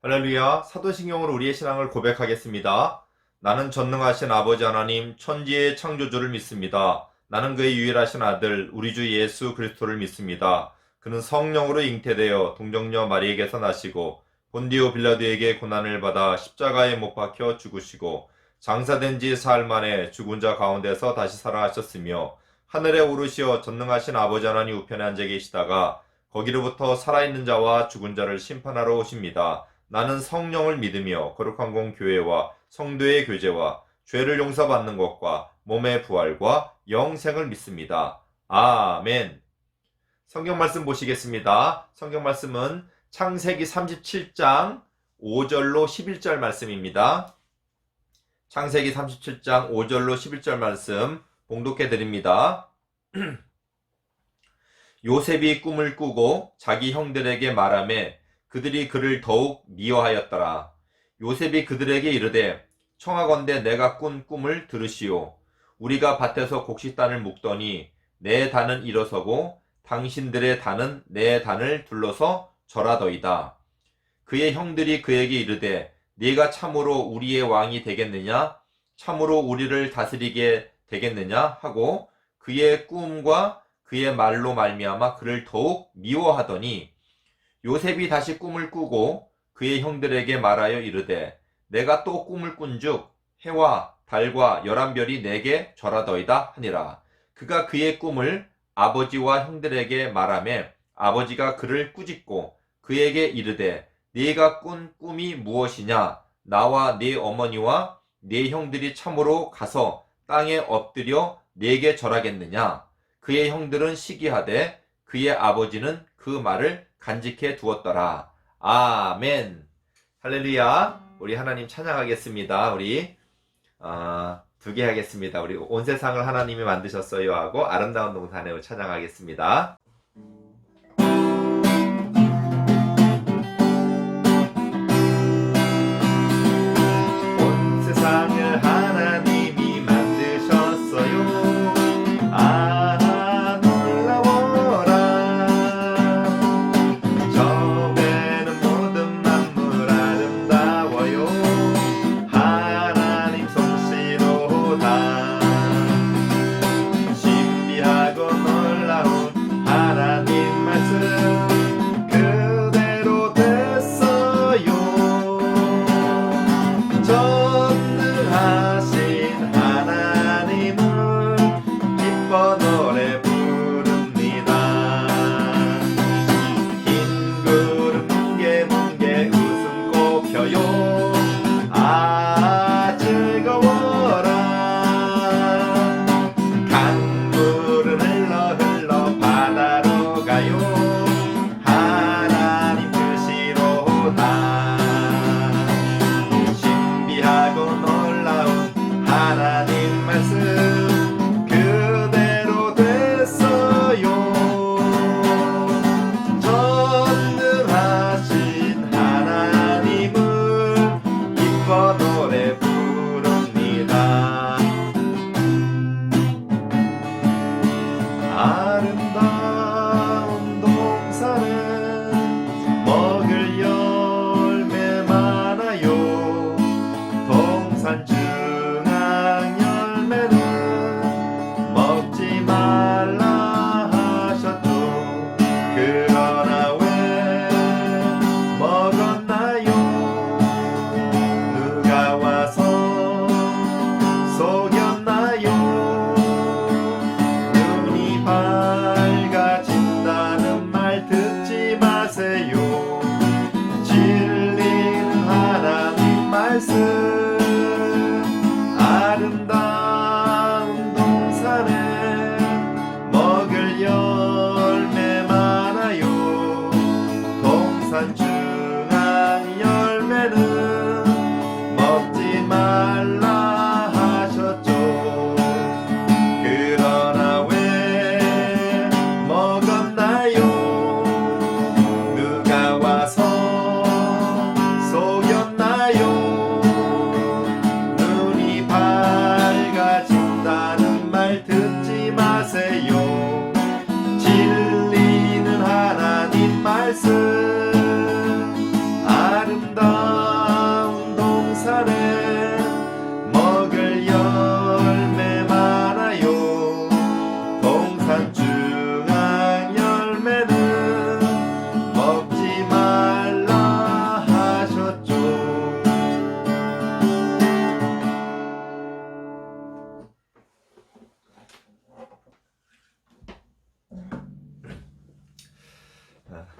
할렐루야. 사도신경으로 우리의 신앙을 고백하겠습니다. 나는 전능하신 아버지 하나님 천지의 창조주를 믿습니다. 나는 그의 유일하신 아들 우리 주 예수 그리스도를 믿습니다. 그는 성령으로 잉태되어 동정녀 마리에게서 나시고 본디오 빌라도에게 고난을 받아 십자가에 못 박혀 죽으시고 장사된 지 사흘 만에 죽은 자 가운데서 다시 살아나셨으며 하늘에 오르시어 전능하신 아버지 하나님 우편에 앉아 계시다가 거기로부터 살아있는 자와 죽은 자를 심판하러 오십니다. 나는 성령을 믿으며 거룩한 공 교회와 성도의 교제와 죄를 용서받는 것과 몸의 부활과 영생을 믿습니다. 아멘. 성경 말씀 보시겠습니다. 성경 말씀은 창세기 37장 5절로 11절 말씀입니다. 창세기 37장 5절로 11절 말씀 봉독해 드립니다. 요셉이 꿈을 꾸고 자기 형들에게 말하매 그들이 그를 더욱 미워하였더라. 요셉이 그들에게 이르되 청하건대 내가 꾼 꿈을 들으시오. 우리가 밭에서 곡식단을 묶더니 내 단은 일어서고 당신들의 단은 내 단을 둘러서 절하더이다. 그의 형들이 그에게 이르되 네가 참으로 우리의 왕이 되겠느냐? 참으로 우리를 다스리게 되겠느냐? 하고 그의 꿈과 그의 말로 말미암아 그를 더욱 미워하더니 요셉이 다시 꿈을 꾸고 그의 형들에게 말하여 이르되 내가 또 꿈을 꾼즉 해와 달과 11별이 내게 절하더이다 하니라. 그가 그의 꿈을 아버지와 형들에게 말하매 아버지가 그를 꾸짖고 그에게 이르되 네가 꾼 꿈이 무엇이냐? 나와 네 어머니와 네 형들이 참으로 가서 땅에 엎드려 네게 절하겠느냐? 그의 형들은 시기하되 그의 아버지는 그 말을 간직해 두었더라. 아멘. 할렐루야. 우리 하나님 찬양하겠습니다. 우리 두 개 하겠습니다. 우리 온 세상을 하나님이 만드셨어요 하고 아름다운 동산에 찬양하겠습니다. 온 세상을 하나님이 만드셨어요.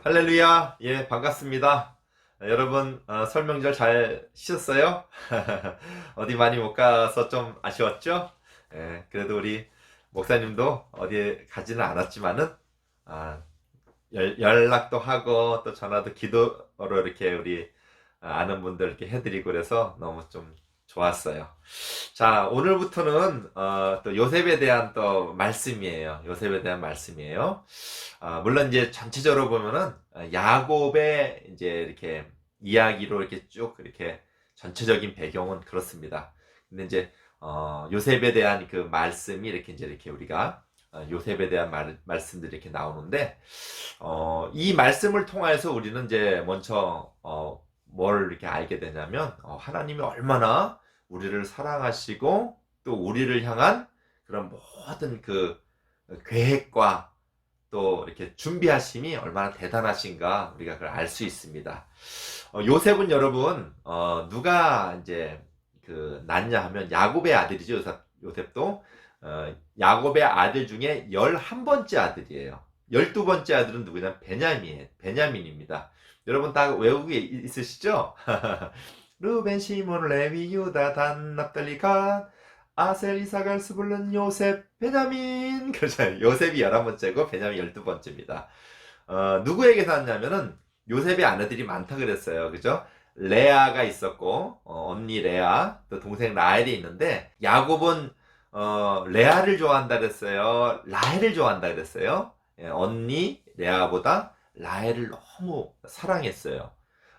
할렐루야. 예, 반갑습니다. 여러분, 설명절 잘 쉬셨어요? 어디 많이 못 가서 좀 아쉬웠죠? 예, 그래도 우리 목사님도 어디에 가지는 않았지만은, 아, 연락도 하고 또 전화도 기도로 이렇게 우리 아는 분들 이렇게 해드리고 그래서 너무 좀 좋았어요. 자, 오늘부터는 또 요셉에 대한 또 말씀이에요. 요셉에 대한 말씀이에요. 물론 이제 전체적으로 보면은 야곱의 이제 이렇게 이야기로 이렇게 쭉 이렇게 전체적인 배경은 그렇습니다. 근데 이제 요셉에 대한 그 말씀이 이렇게 우리가 요셉에 대한 말씀들이 이렇게 나오는데 이 말씀을 통해서 우리는 이제 먼저 뭘 이렇게 알게 되냐면 하나님이 얼마나 우리를 사랑하시고 또 우리를 향한 그런 모든 그 계획과 또 이렇게 준비하심이 얼마나 대단하신가 우리가 그걸 알 수 있습니다. 요셉은 여러분 누가 이제 그 낳냐 하면 야곱의 아들이죠. 요셉도 야곱의 아들 중에 11번째 아들이에요. 12번째 아들은 누구냐? 베냐민입니다. 여러분 다 외우고 있으시죠? 루벤, 시몬, 레위, 유다, 단, 납달리, 갓, 아셀, 이사갈, 스불론, 요셉, 베냐민. 그렇죠. 요셉이 11번째고 베냐민 12번째입니다. 누구에게서 왔냐면은 요셉의 아내들이 많다 그랬어요. 그죠? 레아가 있었고 언니 레아, 또 동생 라헬이 있는데 야곱은 레아를 좋아한다 그랬어요. 라헬을 좋아한다 그랬어요. 예, 언니 레아보다 라헬을 너무 사랑했어요.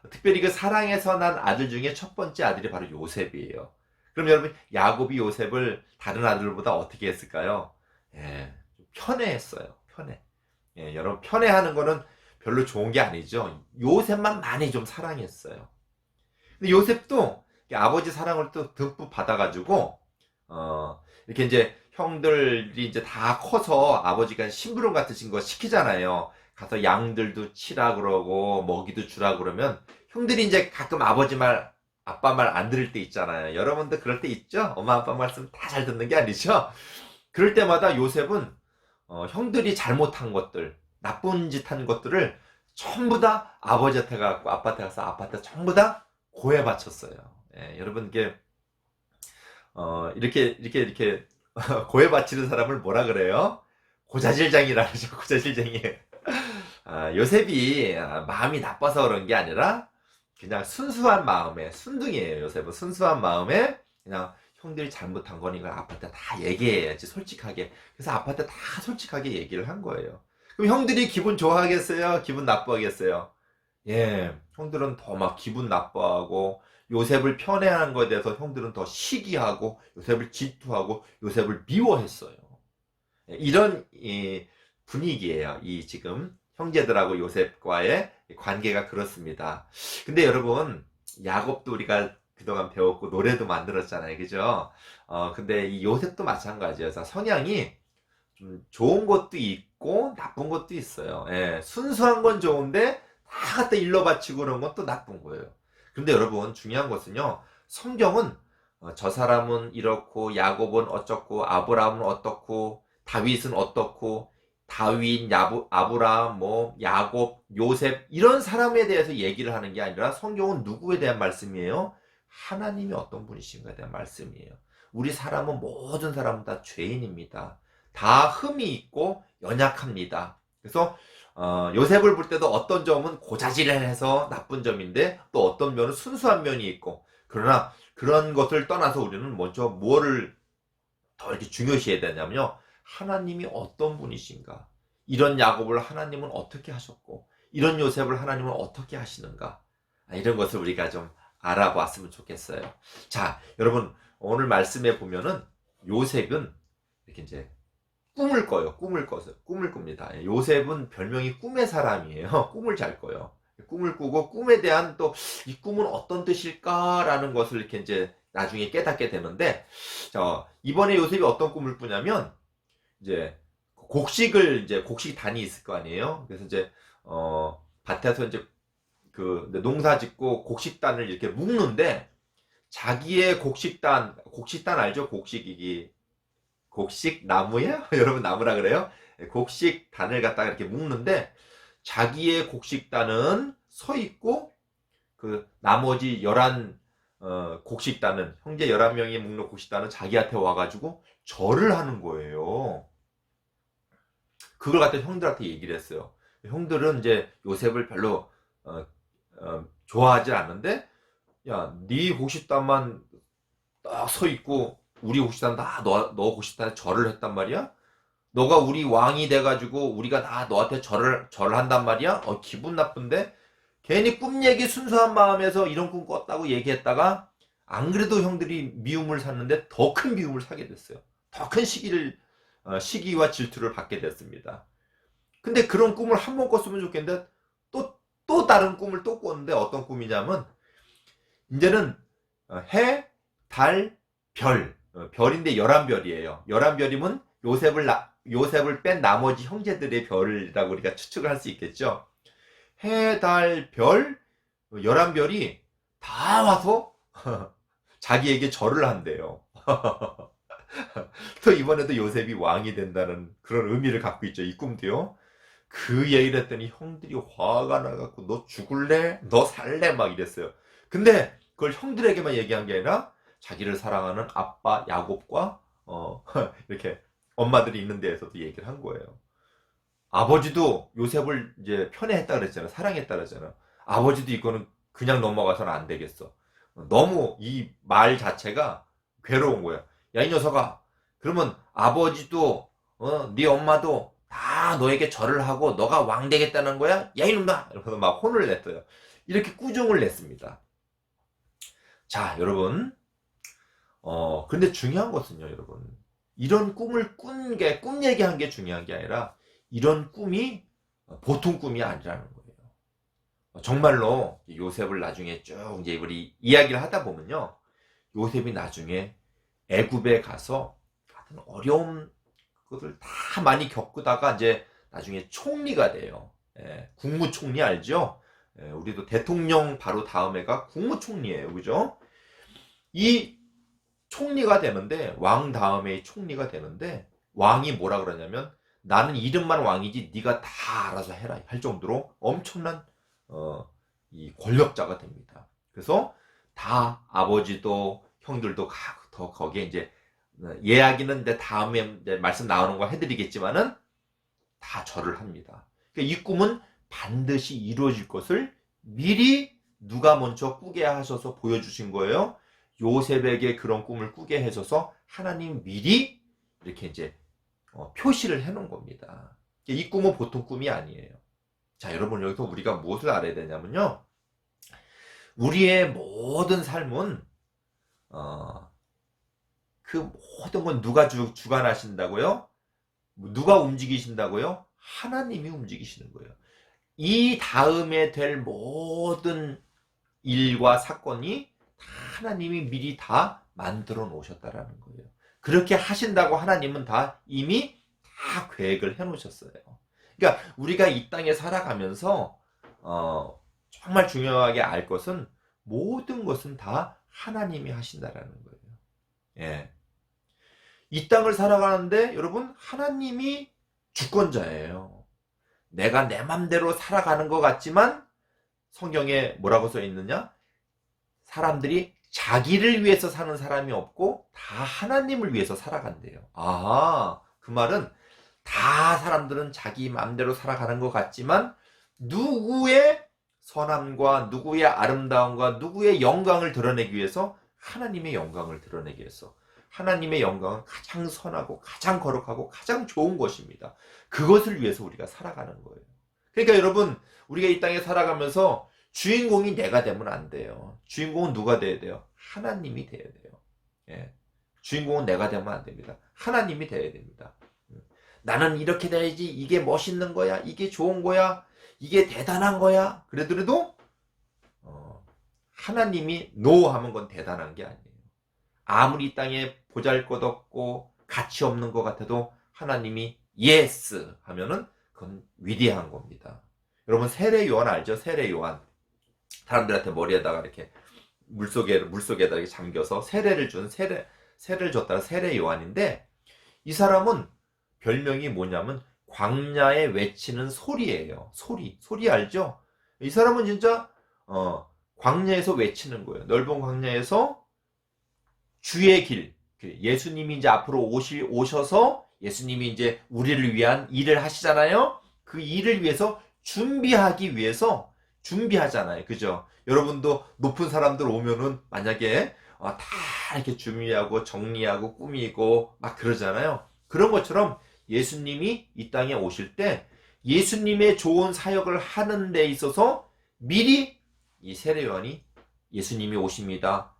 특별히 그 사랑해서 난 아들 중에 첫 번째 아들이 바로 요셉이에요. 그럼 여러분 야곱이 요셉을 다른 아들보다 어떻게 했을까요? 예, 편애했어요. 편애. 예, 여러분 편애하는 거는 별로 좋은 게 아니죠. 요셉만 많이 좀 사랑했어요. 근데 요셉도 아버지 사랑을 또 듬뿍 받아가지고 이렇게 이제 형들이 이제 다 커서 아버지가 심부름 같으신 거 시키잖아요. 가서 양들도 치라 그러고 먹이도 주라 그러면 형들이 이제 가끔 아버지 말, 아빠 말 안 들을 때 있잖아요. 여러분도 그럴 때 있죠? 엄마 아빠 말씀 다 잘 듣는 게 아니죠? 그럴 때마다 요셉은 형들이 잘못한 것들, 나쁜 짓 한 것들을 전부 다 아버지한테 가고 아빠한테 가서 아빠한테 전부 다 고해 바쳤어요. 예, 여러분 이게 이렇게 고해 바치는 사람을 뭐라 그래요? 고자질쟁이라 그러죠. 고자질쟁이. 요셉이 마음이 나빠서 그런 게 아니라 그냥 순수한 마음에 순둥이에요. 요셉은 순수한 마음에 그냥 형들이 잘못한 거니까 아빠한테 다 얘기해야지 솔직하게. 그래서 아빠한테 다 솔직하게 얘기를 한 거예요. 그럼 형들이 기분 좋아하겠어요? 기분 나빠하겠어요? 예, 형들은 더 막 기분 나빠하고 요셉을 편애하는 것에 대해서 형들은 더 시기하고 요셉을 질투하고 요셉을 미워했어요. 이런 분위기예요. 이 지금 형제들하고 요셉과의 관계가 그렇습니다. 근데 여러분 야곱도 우리가 그동안 배웠고 노래도 만들었잖아요. 그죠? 근데 이 요셉도 마찬가지예요. 성향이 좀 좋은 것도 있고 나쁜 것도 있어요. 예, 순수한 건 좋은데 다 갖다 일러 바치고 그런 건 또 나쁜 거예요. 근데 여러분 중요한 것은요. 성경은 저 사람은 이렇고 야곱은 어쩌고 아브라함은 어떻고 다윗은 어떻고 다윗, 아브라함, 뭐 야곱, 요셉 이런 사람에 대해서 얘기를 하는 게 아니라 성경은 누구에 대한 말씀이에요? 하나님이 어떤 분이신가에 대한 말씀이에요. 우리 사람은 모든 사람은 다 죄인입니다. 다 흠이 있고 연약합니다. 그래서 요셉을 볼 때도 어떤 점은 고자질해서 나쁜 점인데 또 어떤 면은 순수한 면이 있고 그러나 그런 것을 떠나서 우리는 먼저 뭐를 더 이렇게 중요시해야 되냐면요. 하나님이 어떤 분이신가? 이런 야곱을 하나님은 어떻게 하셨고 이런 요셉을 하나님은 어떻게 하시는가? 이런 것을 우리가 좀 알아봤으면 좋겠어요. 자, 여러분 오늘 말씀에 보면은 요셉은 이렇게 이제 꿈을 꿔요. 꿈을 꿉니다. 요셉은 별명이 꿈의 사람이에요. 꿈을 잘 꿔요. 꿈을 꾸고 꿈에 대한 또 이 꿈은 어떤 뜻일까라는 것을 이렇게 이제 나중에 깨닫게 되는데, 이번에 요셉이 어떤 꿈을 꾸냐면 이제 곡식단이 있을 거 아니에요. 그래서 이제 밭에서 이제 그 농사 짓고 곡식단을 이렇게 묶는데 자기의 곡식단 알죠? 곡식 나무야? 여러분 나무라 그래요? 곡식단을 갖다가 이렇게 묶는데 자기의 곡식단은 서 있고 그 나머지 11 곡식단은 형제 11명이 묶는 곡식단은 자기한테 와가지고 절을 하는 거예요. 그걸 갖다 형들한테 얘기를 했어요. 형들은 이제 요셉을 별로 좋아하지 않는데, 야, 네 곡식단만 딱 서 있고 우리 곡식단 다 너 곡식단에 절을 했단 말이야? 너가 우리 왕이 돼가지고 우리가 다 너한테 절한단 말이야? 기분 나쁜데? 괜히 꿈 얘기 순수한 마음에서 이런 꿈 꿨다고 얘기했다가 안 그래도 형들이 미움을 샀는데 더 큰 미움을 사게 됐어요. 더 큰 시기와 질투를 받게 됐습니다. 근데 그런 꿈을 한 번 꿨으면 좋겠는데 또 다른 꿈을 또 꿨는데 어떤 꿈이냐면 이제는 해, 달, 별, 별인데 11별이에요. 11별이면 요셉을 뺀 나머지 형제들의 별이라고 우리가 추측을 할 수 있겠죠. 해, 달, 별, 11별이 다 와서 자기에게 절을 한대요. 또 이번에도 요셉이 왕이 된다는 그런 의미를 갖고 있죠. 이 꿈도요. 그 얘기를 했더니 형들이 화가 나갖고 너 죽을래? 너 살래? 막 이랬어요. 근데 그걸 형들에게만 얘기한 게 아니라 자기를 사랑하는 아빠 야곱과 이렇게 엄마들이 있는 데에서도 얘기를 한 거예요. 아버지도 요셉을 이제 편애했다 그랬잖아. 사랑했다 그랬잖아. 아버지도 이거는 그냥 넘어가서는 안 되겠어. 너무 이 말 자체가 괴로운 거야. 야, 이 녀석아. 그러면 아버지도 네 엄마도 다 너에게 절을 하고 너가 왕 되겠다는 거야? 야, 이놈아! 이러면서 막 혼을 냈어요. 이렇게 꾸중을 냈습니다. 자, 여러분. 근데 중요한 것은요, 여러분. 이런 꿈을 꾼 게, 꿈 얘기한 게 중요한 게 아니라 이런 꿈이 보통 꿈이 아니라는 거예요. 정말로 요셉을 나중에 쭉 이제 우리 이야기를 하다 보면요. 요셉이 나중에 애굽에 가서 같은 어려운 것을 다 많이 겪다가 이제 나중에 총리가 돼요. 국무총리 알죠? 우리도 대통령 바로 다음에가 국무총리예요. 그죠? 이 총리가 되는데 왕 다음에 총리가 되는데 왕이 뭐라 그러냐면 나는 이름만 왕이지 네가 다 알아서 해라 할 정도로 엄청난 이 권력자가 됩니다. 그래서 다 아버지도 형들도 더 거기에 이제 이야기는 이제 다음에 이제 말씀 나오는 거 해드리겠지만은 다 절을 합니다. 그러니까 이 꿈은 반드시 이루어질 것을 미리 누가 먼저 꾸게 하셔서 보여주신 거예요. 요셉에게 그런 꿈을 꾸게 해줘서 하나님 미리 이렇게 이제 표시를 해놓은 겁니다. 이 꿈은 보통 꿈이 아니에요. 자, 여러분 여기서 우리가 무엇을 알아야 되냐면요. 우리의 모든 삶은 그 모든 건 누가 주관하신다고요? 누가 움직이신다고요? 하나님이 움직이시는 거예요. 이 다음에 될 모든 일과 사건이 하나님이 미리 다 만들어 놓으셨다라는 거예요. 그렇게 하신다고 하나님은 다 이미 다 계획을 해 놓으셨어요. 그러니까 우리가 이 땅에 살아가면서 정말 중요하게 알 것은 모든 것은 다 하나님이 하신다라는 거예요. 예. 이 땅을 살아가는데 여러분 하나님이 주권자예요. 내가 내 맘대로 살아가는 것 같지만 성경에 뭐라고 써 있느냐? 사람들이 자기를 위해서 사는 사람이 없고 다 하나님을 위해서 살아간대요. 그 말은 다 사람들은 자기 맘대로 살아가는 것 같지만 누구의 선함과 누구의 아름다움과 누구의 영광을 드러내기 위해서 하나님의 영광을 드러내기 위해서 하나님의 영광은 가장 선하고 가장 거룩하고 가장 좋은 것입니다. 그것을 위해서 우리가 살아가는 거예요. 그러니까 여러분 우리가 이 땅에 살아가면서 주인공이 내가 되면 안 돼요. 주인공은 누가 돼야 돼요? 하나님이 돼야 돼요. 예. 주인공은 내가 되면 안 됩니다. 하나님이 돼야 됩니다. 나는 이렇게 돼야지 이게 멋있는 거야 이게 좋은 거야 이게 대단한 거야 그래도 하나님이 노 하면 건 대단한 게 아니에요. 아무리 이 땅에 보잘것없고 가치 없는 것 같아도 하나님이 예스 하면은 그건 위대한 겁니다. 여러분 세례 요한 알죠? 세례 요한 사람들한테 머리에다가 이렇게 물속에다 이렇게 잠겨서 세례를 줬다가 세례 요한인데 이 사람은 별명이 뭐냐면 광야에 외치는 소리예요. 소리 알죠? 이 사람은 진짜 광야에서 외치는 거예요. 넓은 광야에서 주의 길, 예수님이 이제 앞으로 오셔서 예수님이 이제 우리를 위한 일을 하시잖아요. 그 일을 위해서 준비하기 위해서 준비하잖아요. 그죠? 여러분도 높은 사람들 오면은 만약에 다 이렇게 준비하고 정리하고 꾸미고 막 그러잖아요. 그런 것처럼 예수님이 이 땅에 오실 때 예수님의 좋은 사역을 하는 데 있어서 미리 이 세례요한이 예수님이 오십니다.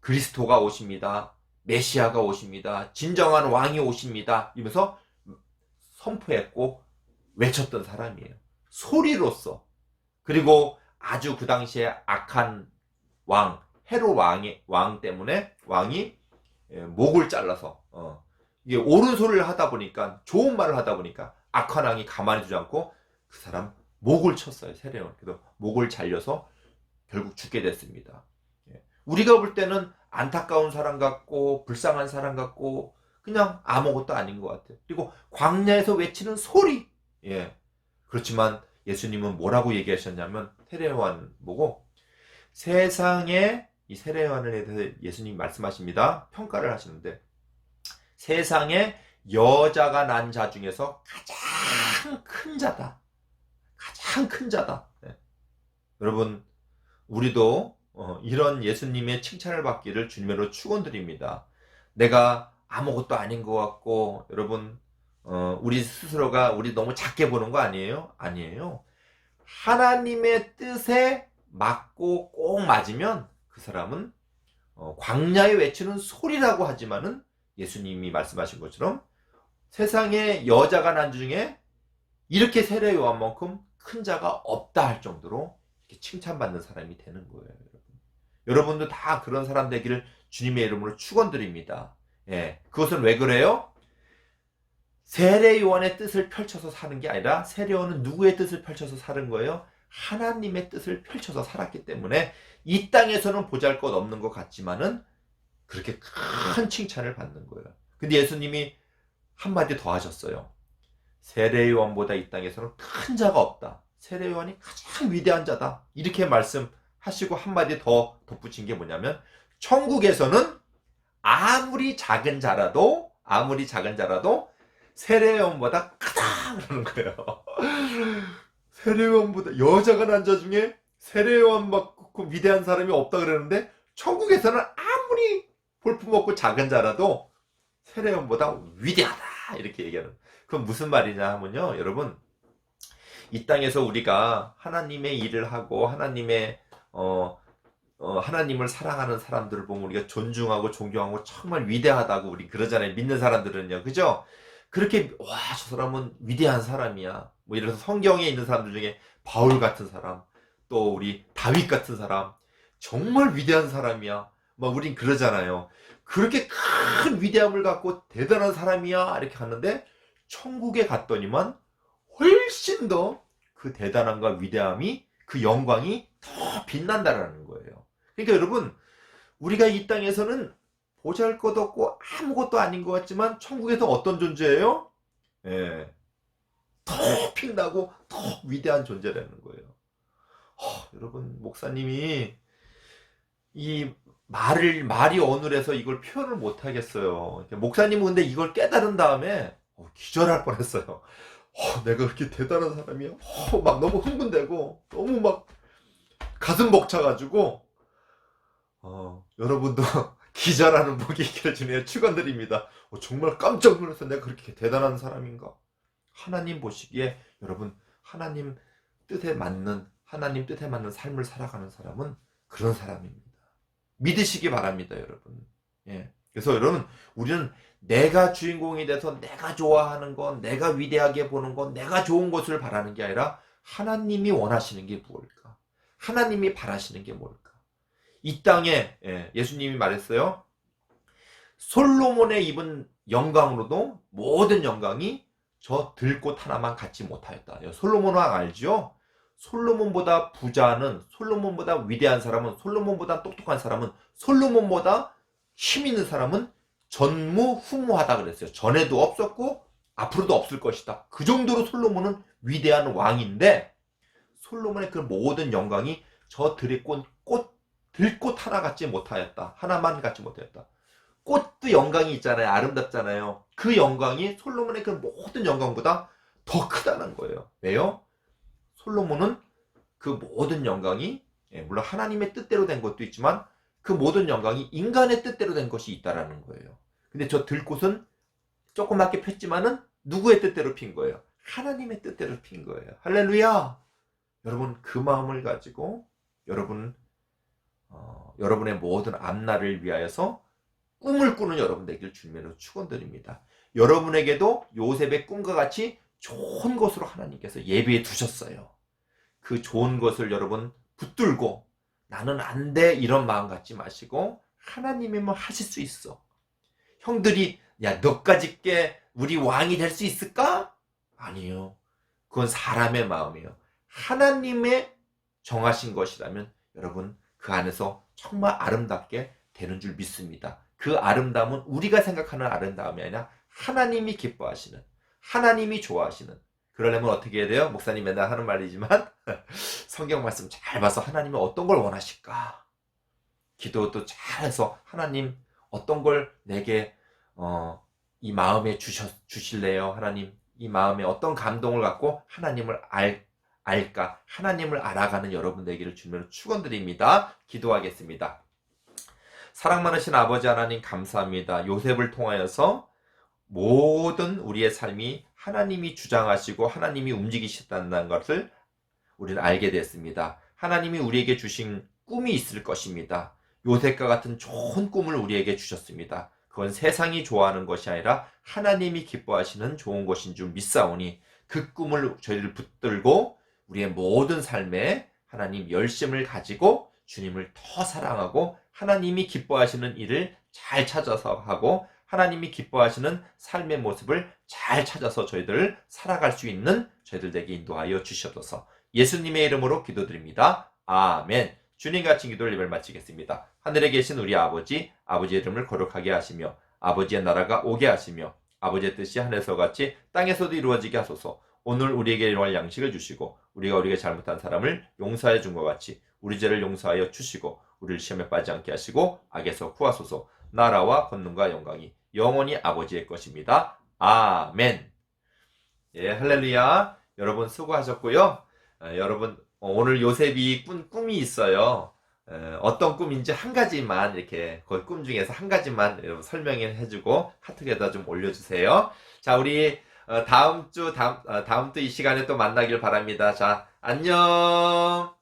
그리스도가 오십니다. 메시아가 오십니다. 진정한 왕이 오십니다. 이러면서 선포했고 외쳤던 사람이에요. 소리로써. 그리고 아주 그 당시에 악한 왕, 헤롯 왕 때문에 왕이 목을 잘라서 이게 옳은 소리를 하다 보니까, 좋은 말을 하다 보니까 악한 왕이 가만히 두지 않고 그 사람 목을 쳤어요. 세례요한. 그래서 목을 잘려서 결국 죽게 됐습니다. 우리가 볼 때는 안타까운 사람 같고 불쌍한 사람 같고 그냥 아무것도 아닌 것 같아요. 그리고 광야에서 외치는 소리. 그렇지만 예수님은 뭐라고 얘기하셨냐면 세례요한 보고 세상에 이 세례요한에 대해서 예수님이 말씀하십니다. 평가를 하시는데 세상에 여자가 난 자 중에서 가장 큰 자다. 가장 큰 자다. 여러분 우리도 이런 예수님의 칭찬을 받기를 주님으로 축원드립니다. 내가 아무것도 아닌 것 같고 여러분 우리 스스로가 우리 너무 작게 보는 거 아니에요? 아니에요. 하나님의 뜻에 맞고 꼭 맞으면 그 사람은 광야에 외치는 소리라고 하지만은 예수님이 말씀하신 것처럼 세상에 여자가 난 중에 이렇게 세례요한만큼 큰 자가 없다 할 정도로 이렇게 칭찬받는 사람이 되는 거예요. 여러분도 다 그런 사람 되기를 주님의 이름으로 축원드립니다. 그것은 왜 그래요? 세례요한의 뜻을 펼쳐서 사는 게 아니라 세례요한은 누구의 뜻을 펼쳐서 사는 거예요? 하나님의 뜻을 펼쳐서 살았기 때문에 이 땅에서는 보잘것없는 것 같지만은 그렇게 큰 칭찬을 받는 거예요. 근데 예수님이 한마디 더 하셨어요. 세례요한보다 이 땅에서는 큰 자가 없다. 세례요한이 가장 위대한 자다. 이렇게 말씀하시고 한마디 더 덧붙인 게 뭐냐면 천국에서는 아무리 작은 자라도 세례요한보다 크다 그러는 거예요. 세례요한보다 여자가 난 자 중에 세례요한만큼 위대한 사람이 없다 그러는데 천국에서는 아무리 볼품없고 작은 자라도 세례요한보다 위대하다 이렇게 얘기하는. 그건 무슨 말이냐 하면요, 여러분 이 땅에서 우리가 하나님의 일을 하고 하나님의 하나님을 사랑하는 사람들을 보면 우리가 존중하고 존경하고 정말 위대하다고 우리 그러잖아요. 믿는 사람들은요, 그죠? 그렇게 와, 저 사람은 위대한 사람이야. 뭐 이래서 성경에 있는 사람들 중에 바울 같은 사람, 또 우리 다윗 같은 사람, 정말 위대한 사람이야. 막 우린 그러잖아요. 그렇게 큰 위대함을 갖고 대단한 사람이야 이렇게 하는데 천국에 갔더니만 훨씬 더 그 대단함과 위대함이 그 영광이 더 빛난다라는 거예요. 그러니까 여러분 우리가 이 땅에서는 보잘것없고 아무것도 아닌 것 같지만 천국에서 어떤 존재예요? 더 빛나고 더 위대한 존재라는 거예요. 여러분 목사님이 이 말이 어눌해서 이걸 표현을 못 하겠어요. 목사님은 근데 이걸 깨달은 다음에 기절할 뻔했어요. 내가 그렇게 대단한 사람이야? 막 너무 흥분되고 너무 막 가슴 벅차가지고 여러분도 기절하는 복이 있기를 주님의 축원드립니다. 정말 깜짝 놀라서 내가 그렇게 대단한 사람인가? 하나님 보시기에 여러분 하나님 뜻에 맞는 삶을 살아가는 사람은 그런 사람입니다. 믿으시기 바랍니다, 여러분. 그래서 여러분 우리는 내가 주인공이 돼서 내가 좋아하는 건, 내가 위대하게 보는 건, 내가 좋은 것을 바라는 게 아니라 하나님이 원하시는 게 무엇일까? 하나님이 바라시는 게 뭘까? 이 땅에 예수님이 말했어요. 솔로몬의 입은 영광으로도 모든 영광이 저 들꽃 하나만 갖지 못하였다. 솔로몬 왕 알죠? 솔로몬보다 부자는, 솔로몬보다 위대한 사람은, 솔로몬보다 똑똑한 사람은, 솔로몬보다 힘 있는 사람은 전무후무하다 그랬어요. 전에도 없었고 앞으로도 없을 것이다. 그 정도로 솔로몬은 위대한 왕인데 솔로몬의 그 모든 영광이 저 들꽃 하나 갖지 못하였다. 하나만 갖지 못하였다. 꽃도 영광이 있잖아요. 아름답잖아요. 그 영광이 솔로몬의 그 모든 영광보다 더 크다는 거예요. 왜요? 솔로몬은 그 모든 영광이 물론 하나님의 뜻대로 된 것도 있지만 그 모든 영광이 인간의 뜻대로 된 것이 있다라는 거예요. 근데 저 들꽃은 조그맣게 폈지만은 누구의 뜻대로 핀 거예요? 하나님의 뜻대로 핀 거예요. 할렐루야! 여러분 그 마음을 가지고 여러분의 모든 앞날을 위하여서 꿈을 꾸는 여러분 되기를 주님으로 축원드립니다. 여러분에게도 요셉의 꿈과 같이 좋은 것으로 하나님께서 예비해 두셨어요. 그 좋은 것을 여러분 붙들고 나는 안 돼 이런 마음 갖지 마시고 하나님이면 하실 수 있어. 형들이 야 너까지 게 우리 왕이 될 수 있을까? 아니요. 그건 사람의 마음이에요. 하나님의 정하신 것이라면 여러분 그 안에서 정말 아름답게 되는 줄 믿습니다. 그 아름다움은 우리가 생각하는 아름다움이 아니라 하나님이 기뻐하시는, 하나님이 좋아하시는. 그러려면 어떻게 해야 돼요? 목사님 맨날 하는 말이지만 성경 말씀 잘 봐서 하나님이 어떤 걸 원하실까? 기도도 잘해서 하나님 어떤 걸 내게 이 마음에 주실래요? 하나님 이 마음에 어떤 감동을 갖고 하나님을 알까? 하나님을 알아가는 여러분 되기를 주님으로 축원드립니다. 기도하겠습니다. 사랑 많으신 아버지 하나님 감사합니다. 요셉을 통하여서 모든 우리의 삶이 하나님이 주장하시고 하나님이 움직이셨다는 것을 우리는 알게 됐습니다. 하나님이 우리에게 주신 꿈이 있을 것입니다. 요셉과 같은 좋은 꿈을 우리에게 주셨습니다. 그건 세상이 좋아하는 것이 아니라 하나님이 기뻐하시는 좋은 것인 줄 믿사오니 그 꿈을 저희를 붙들고 우리의 모든 삶에 하나님 열심을 가지고 주님을 더 사랑하고 하나님이 기뻐하시는 일을 잘 찾아서 하고 하나님이 기뻐하시는 삶의 모습을 잘 찾아서 저희들 살아갈 수 있는 저희들에게 인도하여 주시옵소서. 예수님의 이름으로 기도드립니다. 아멘. 주님 같은 기도를 예배를 마치겠습니다. 하늘에 계신 우리 아버지, 아버지의 이름을 거룩하게 하시며 아버지의 나라가 오게 하시며 아버지의 뜻이 하늘에서 같이 땅에서도 이루어지게 하소서. 오늘 우리에게 일용할 양식을 주시고 우리가 잘못한 사람을 용서해 준 것 같이 우리 죄를 용서하여 주시고 우리를 시험에 빠지지 않게 하시고 악에서 구하소서. 나라와 권능과 영광이 영원히 아버지의 것입니다. 아멘. 예, 할렐루야. 여러분 수고하셨고요. 여러분 오늘 요셉이 꾼 꿈이 있어요. 어떤 꿈인지 한 가지만 이렇게 그 꿈 중에서 한 가지만 여러분 설명해주고 카톡에다 좀 올려주세요. 자, 우리 다음 주 이 시간에 또 만나길 바랍니다. 자, 안녕.